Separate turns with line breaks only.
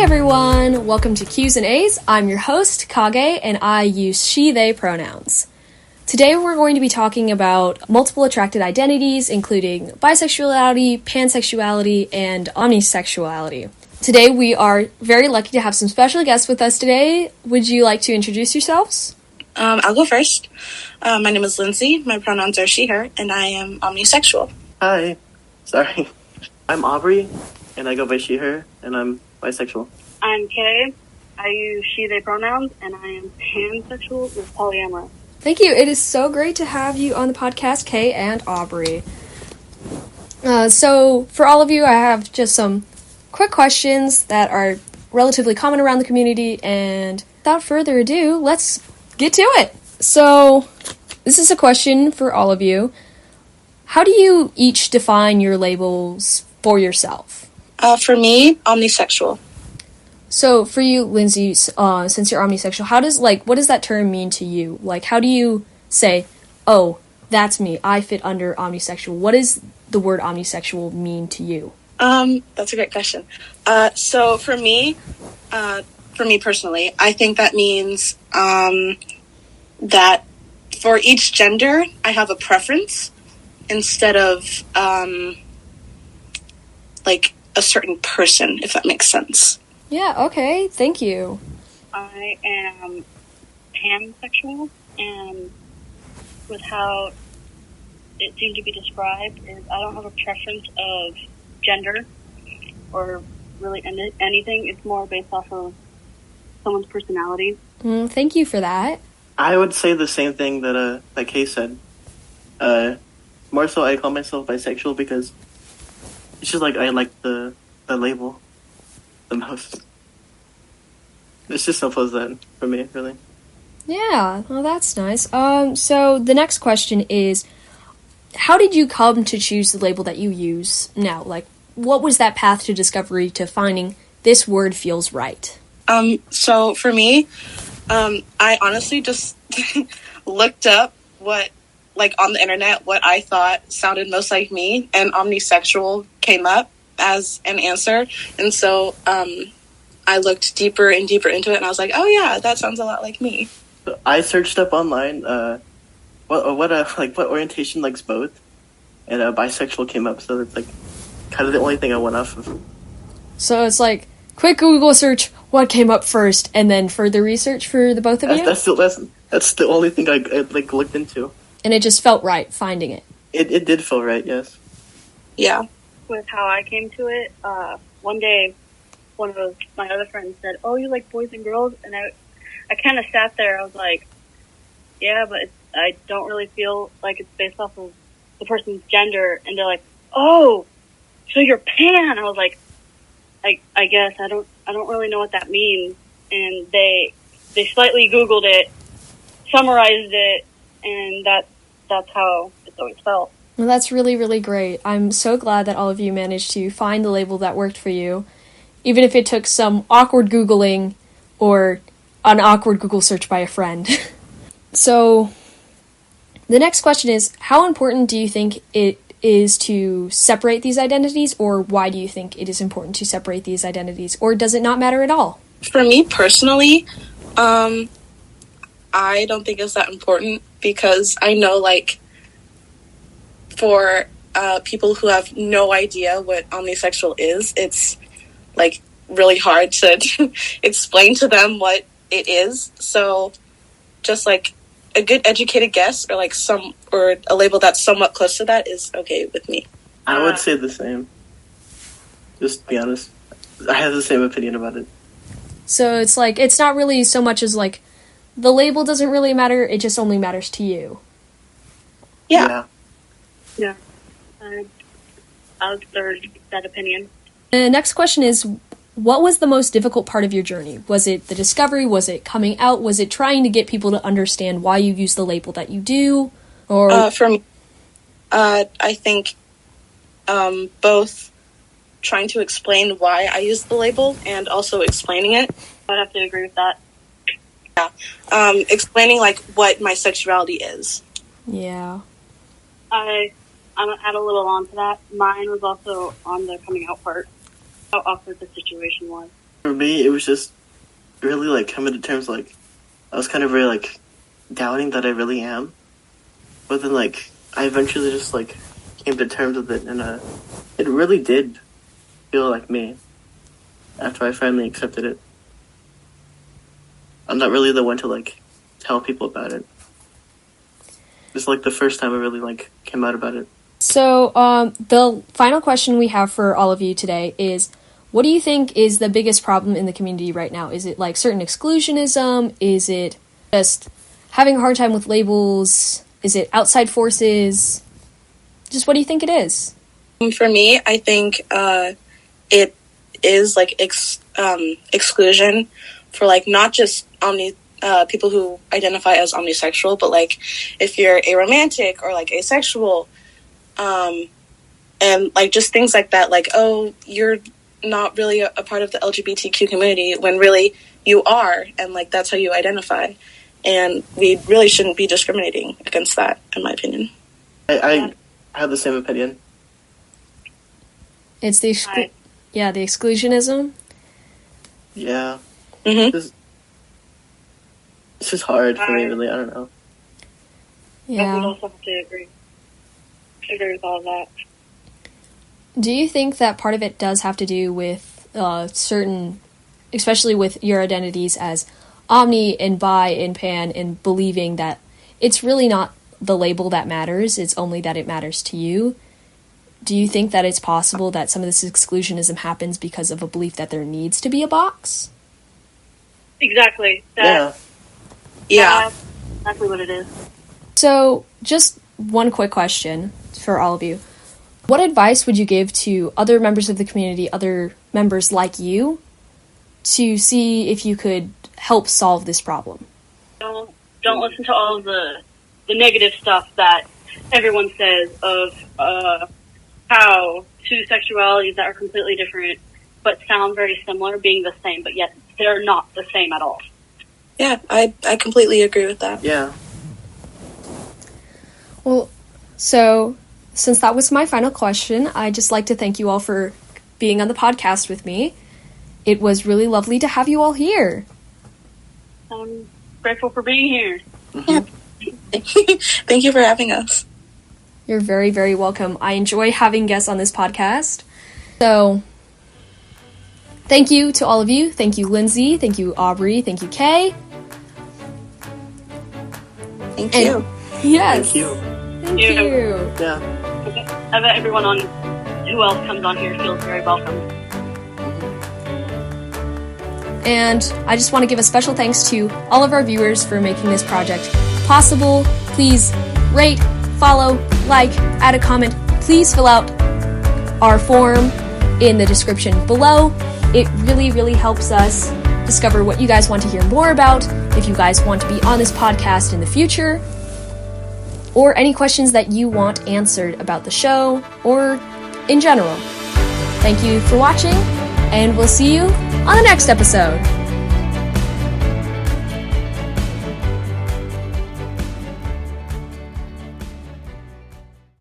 everyone! Welcome to Q's and A's. I'm your host, Kage, and I use she, they pronouns. Today we're going to be talking about multiple attracted identities, including bisexuality, pansexuality, and omnisexuality. Today we are very lucky to have some special guests with us today. Would you like to introduce yourselves?
I'll go first. My name is Lindsey. My pronouns are she, her, and I am omnisexual.
Hi. Sorry. I'm Aubrey, and I go by she, her, and I'm bisexual.
I'm Kay. I use she, they pronouns, and I am pansexual with polyamorous.
Thank you. It is so great to have you on the podcast, Kay and Aubrey. So for all of you, I have just some quick questions that are relatively common around the community, and without further ado, let's get to it. So this is a question for all of you. How do you each define your labels for yourself?
For me, omnisexual.
So for you, Lindsey, since you're omnisexual, what does that term mean to you? Like, how do you say, oh, that's me, I fit under omnisexual? What does the word omnisexual mean to you?
That's a great question. So for me personally, I think that means that for each gender, I have a preference instead of like a certain person, if that makes sense.
Yeah, okay, thank you.
I am pansexual, and with how it seemed to be described is I don't have a preference of gender or really anything. It's more based off of someone's personality.
Thank you for that.
I would say the same thing that Kay said. More so, I call myself bisexual because it's just like I like the label the most. It's just simple as that for me, really.
Yeah, well, that's nice. So the next question is, how did you come to choose the label that you use now? Like, what was that path to discovery to finding this word feels right?
So for me, I honestly just looked up on the internet, what I thought sounded most like me, and omnisexual came up as an answer. And so, I looked deeper and deeper into it, and I was like, oh yeah, that sounds a lot like me.
I searched up online, what orientation likes both, and bisexual came up, so it's like kind of the only thing I went off of.
So it's like, quick Google search, what came up first, and then further research for the both of you?
That's the only thing I looked into.
And it just felt right, finding it.
It did feel right, yes.
Yeah.
With how I came to it, one day, one of my other friends said, oh, you like boys and girls? And I kind of sat there. I was like, yeah, but I don't really feel like it's based off of the person's gender. And they're like, oh, so you're pan. I was like, I guess I don't really know what that means. And they slightly Googled it, summarized it, and that's how it's always felt.
Well, that's really, really great. I'm so glad that all of you managed to find the label that worked for you, even if it took some awkward Googling or an awkward Google search by a friend. So, the next question is, how important do you think it is to separate these identities, or why do you think it is important to separate these identities, or does it not matter at all?
For me personally, I don't think it's that important because I know, for people who have no idea what omnisexual is, it's really hard to explain to them what it is. So just a good educated guess or a label that's somewhat close to that is okay with me.
I would say the same. Just to be honest, I have the same opinion about it.
So it's not really so much as the label doesn't really matter, it just only matters to you.
Yeah.
I'll third that opinion.
The next question is, what was the most difficult part of your journey? Was it the discovery? Was it coming out? Was it trying to get people to understand why you use the label that you do? Or
for me, I think both trying to explain why I use the label and also explaining it.
I'd have to agree with that.
Yeah. Explaining what my sexuality is.
Yeah.
I'm gonna add a little on to that. Mine was also on the coming out part. How awkward the situation was.
For me, it was just really, like, coming to terms, like, I was kind of really, like, doubting that I really am. But then, like, I eventually just, like, came to terms with it, and it really did feel like me after I finally accepted it. I'm not really the one to, like, tell people about it. It's, like, the first time I really, like, came out about it.
So, the final question we have for all of you today is, what do you think is the biggest problem in the community right now? Is it, like, certain exclusionism? Is it just having a hard time with labels? Is it outside forces? Just what do you think it is?
For me, I think it is, like, exclusion for, like, not just people who identify as omnisexual, but, like, if you're aromantic or, like, asexual, and, like, just things like that, like, oh, you're not really a part of the LGBTQ community, when really you are, and, like, that's how you identify. And we really shouldn't be discriminating against that, in my opinion.
I have the same opinion.
It's the the exclusionism.
Yeah.
Mm-hmm.
It's just hard for me, really. I don't know.
I would also have to agree with all of that.
Do you think that part of it does have to do with certain, especially with your identities as omni and bi and pan, and believing that it's really not the label that matters, it's only that it matters to you? Do you think that it's possible that some of this exclusionism happens because of a belief that there needs to be a box?
Exactly.
Yeah.
That's exactly what it is.
So, just one quick question for all of you. What advice would you give to other members of the community, other members like you, to see if you could help solve this problem?
Don't listen to all of the negative stuff that everyone says of how two sexualities that are completely different but sound very similar being the same, but yet they're not the same at all.
Yeah, I completely agree with that.
Yeah.
Well, so since that was my final question, I'd just like to thank you all for being on the podcast with me. It was really lovely to have you all here.
I'm grateful for being here.
Yeah. Thank you for having us.
You're very, very welcome. I enjoy having guests on this podcast. So, thank you to all of you. Thank you, Lindsey. Thank you, Aubrey. Thank you, Kay.
Thank you.
Yes.
Thank you.
Thank you.
Yeah.
I bet everyone who else comes on here feels very welcome.
And I just want to give a special thanks to all of our viewers for making this project possible. Please rate, follow, like, add a comment. Please fill out our form in the description below. It really, really helps us discover what you guys want to hear more about, if you guys want to be on this podcast in the future, or any questions that you want answered about the show or in general. Thank you for watching, and we'll see you on the next episode.